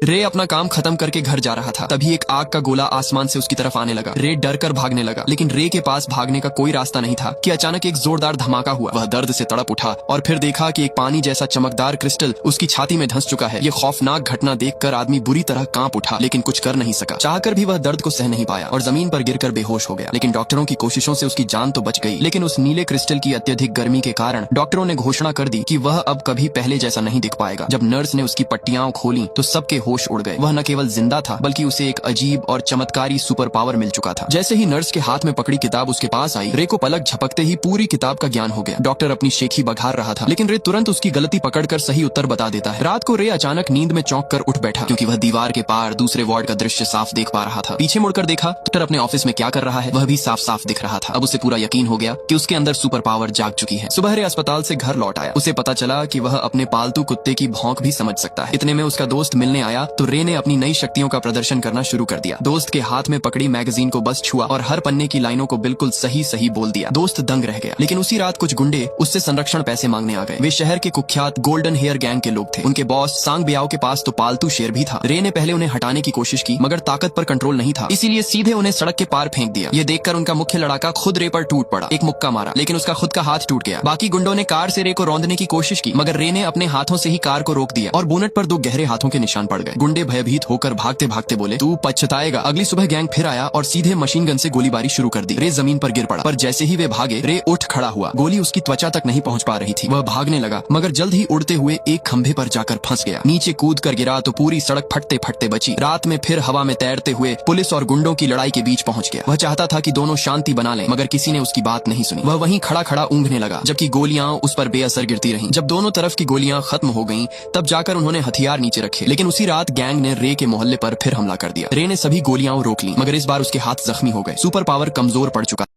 रे अपना काम खत्म करके घर जा रहा था, तभी एक आग का गोला आसमान से उसकी तरफ आने लगा। रे डर कर भागने लगा, लेकिन रे के पास भागने का कोई रास्ता नहीं था कि अचानक एक जोरदार धमाका हुआ। वह दर्द से तड़प उठा और फिर देखा कि एक पानी जैसा चमकदार क्रिस्टल उसकी छाती में धंस चुका है। ये खौफनाक घटना देखकर आदमी बुरी तरह कांप उठा, लेकिन कुछ कर नहीं सका। चाहकर भी वह दर्द को सह नहीं पाया और जमीन पर गिरकर बेहोश हो गया। लेकिन डॉक्टरों की कोशिशों से उसकी जान तो बच गई, लेकिन उस नीले क्रिस्टल की अत्यधिक गर्मी के कारण डॉक्टरों ने घोषणा कर दी कि वह अब कभी पहले जैसा नहीं दिख पाएगा। जब नर्स ने उसकी पट्टियां खोली तो सबके होश उड़ गए। वह न केवल जिंदा था, बल्कि उसे एक अजीब और चमत्कारी सुपर पावर मिल चुका था। जैसे ही नर्स के हाथ में पकड़ी किताब उसके पास आई, रे को पलक झपकते ही पूरी किताब का ज्ञान हो गया। डॉक्टर अपनी शेखी बघार रहा था, लेकिन रे तुरंत उसकी गलती पकड़कर सही उत्तर बता देता है। रात को रे अचानक नींद में चौंक कर उठ बैठा, क्योंकि वह दीवार के पार दूसरे वार्ड का दृश्य साफ देख पा रहा था। पीछे मुड़कर देखा, डॉक्टर अपने ऑफिस में क्या कर रहा है वह भी साफ साफ दिख रहा था। अब उसे पूरा यकीन हो गया कि उसके अंदर सुपर पावर जाग चुकी है। सुबह रे अस्पताल से घर लौट आया। उसे पता चला कि वह अपने पालतू कुत्ते की भौंक भी समझ सकता है। इतने में उसका दोस्त मिलने आया तो रे ने अपनी नई शक्तियों का प्रदर्शन करना शुरू कर दिया। दोस्त के हाथ में पकड़ी मैगजीन को बस छुआ और हर पन्ने की लाइनों को बिल्कुल सही सही बोल दिया। दोस्त दंग रह गया। लेकिन उसी रात कुछ गुंडे उससे संरक्षण पैसे मांगने आ गए। वे शहर के कुख्यात गोल्डन हेयर गैंग के लोग थे। उनके बॉस सांग बियाओ के पास तो पालतू शेर भी था। रे ने पहले उन्हें हटाने की कोशिश की, मगर ताकत पर कंट्रोल नहीं था, इसीलिए सीधे उन्हें सड़क के पार फेंक दिया। ये देखकर उनका मुख्य लड़ाका खुद रे पर टूट पड़ा। एक मुक्का मारा, लेकिन उसका खुद का हाथ टूट गया। बाकी गुंडों ने कार से रे को रौंदने की कोशिश की, मगर रे ने अपने हाथों से ही कार को रोक दिया और बोनट पर 2 गहरे हाथों के निशान पड़ गए। गुंडे भयभीत होकर भागते भागते बोले, तू पछताएगा। अगली सुबह गैंग फिर आया और सीधे मशीन गन से गोलीबारी शुरू कर दी। रे जमीन पर गिर पड़ा, पर जैसे ही वे भागे रे उठ खड़ा हुआ। गोली उसकी त्वचा तक नहीं पहुंच पा रही थी। वह भागने लगा, मगर जल्द ही उड़ते हुए एक खंभे पर जाकर फंस गया। नीचे कूद कर गिरा तो पूरी सड़क फटते फटते बची। रात में फिर हवा में तैरते हुए पुलिस और गुंडों की लड़ाई के बीच पहुंच गया। वह चाहता था कि दोनों शांति बना लें, मगर किसी ने उसकी बात नहीं सुनी। वह वहीं खड़ा खड़ा ऊँघने लगा, जबकि गोलियां उस पर बेअसर गिरती रहीं। जब दोनों तरफ की गोलियां खत्म हो गईं, तब जाकर उन्होंने हथियार नीचे रखे। लेकिन उसी रात गैंग ने रे के मोहल्ले पर फिर हमला कर दिया। रे ने सभी गोलियां रोक ली, मगर इस बार उसके हाथ जख्मी हो गए। सुपर पावर कमजोर पड़ चुका।